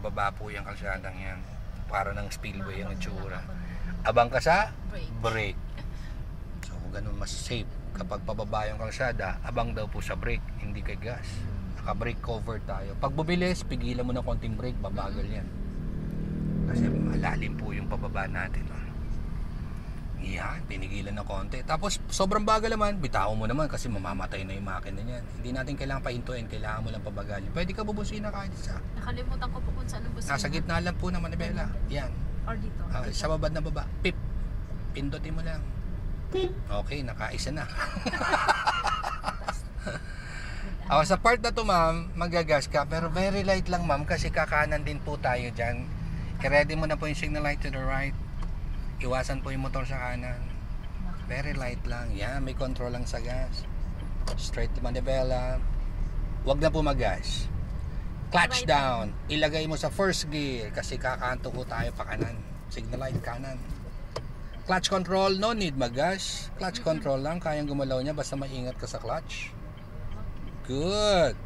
pababa po yung kalsadang yan. Para ng spillway ang itsura. Abang ka sa brake. So ganun mas safe. Kapag pababa yung kalsada, abang daw po sa brake, hindi kay gas. Naka-brake cover tayo. Pag bumilis, pigilan mo ng konting brake, babagal yan. Kasi malalim po yung pababa natin. Yan, pinigilan ng konti. Tapos sobrang bagal naman, bitawan mo naman kasi mamamatay na yung makina niyan. Hindi natin kailangan pahintuin, kailangan mo lang pabagalin. Pwede ka bubusina kahit isa. Nakalimutan ko po kung saan ang busina. Nasa gitna lang po ng manibela. Yan. Or dito. Sa babad na baba. Pip. Pindutin mo lang. Okay, nakaisa na. Sa part na to ma'am, magagas ka. Pero very light lang ma'am kasi kakanan din po tayo dyan. I-ready mo na po yung signal light to the right. Iwasan po yung motor sa kanan. Very light lang. Yan, may control lang sa gas. Straight to manibela. Huwag na po mag-gas. Clutch down. Ilagay mo sa first gear kasi kakanto ko tayo pa kanan. Signal light kanan. Clutch control, no need mag-gas. Clutch control lang, kayang gumalaw niya basta maingat ka sa clutch. Good.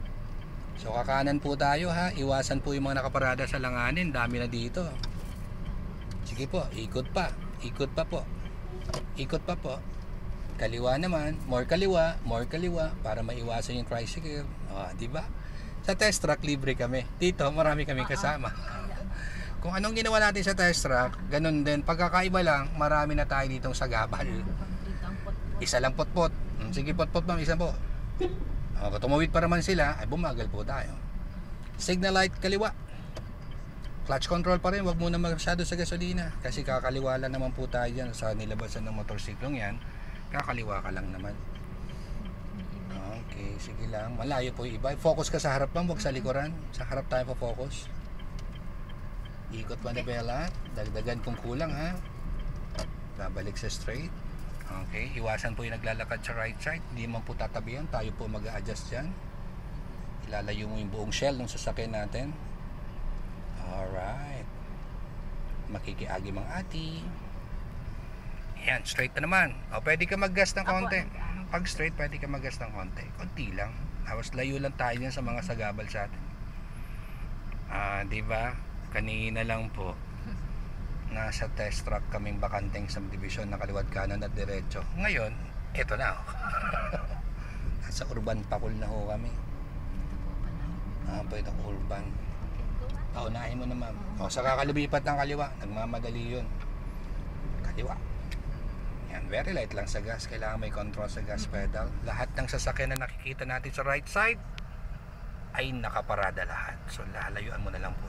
So kakanan po tayo ha. Iwasan po yung mga nakaparada sa langanin. Dami na dito. Sige po, ikot pa. Ikot pa po. Ikot pa po. Kaliwa naman, more kaliwa para maiwasan yung tricycle. Di ba? Sa test track libre kami. Dito marami kaming kasama. Kung anong ginawa natin sa test track, ganun din. Pagkakaiba lang, marami na tayo ditong sagabal. Isa lang potpot. Sige potpot ma'am, isa po. Kung tumawid pa naman sila, ay bumagal po tayo. Signal light kaliwa. Clutch control pa rin, wag muna masyado sa gasolina. Kasi kakaliwa lang naman po tayo dyan sa nilabasan ng motorsiklong yan. Kakaliwa ka lang naman. Okay, sige lang. Malayo po yung iba. Focus ka sa harap lang, wag sa likuran. Sa harap tayo po focus. Ikot manibela. Dagdagan kung kulang ha. Babalik sa straight. Okay, iwasan po yung naglalakad sa right side. Hindi man po tatabihan. Tayo po mag-a-adjust yan. Ilalayo mo yung buong shell ng sasakyan natin. Alright. Makikiagi mga ati. Yan, straight na naman. Pwede ka mag-gas ng konti. Pag straight, pwede ka mag-gas ng konti. Konti lang. Tapos layo lang tayo dyan sa mga sagabal sa atin. Diba? Kanina lang po nasa test track kaming bakanteng subdivision na kaliwat kanan at diretso. Ngayon, eto na. Nasa urban pakul na ho kami. Pwede ako urban. Unahin mo na ma'am. Sa kakalubipat ng kaliwa, nagmamadali yun. Kaliwa. Yan, very light lang sa gas. Kailangan may control sa gas pedal. Lahat ng sasakyan na nakikita natin sa right side ay nakaparada lahat. So lalayuan mo na lang po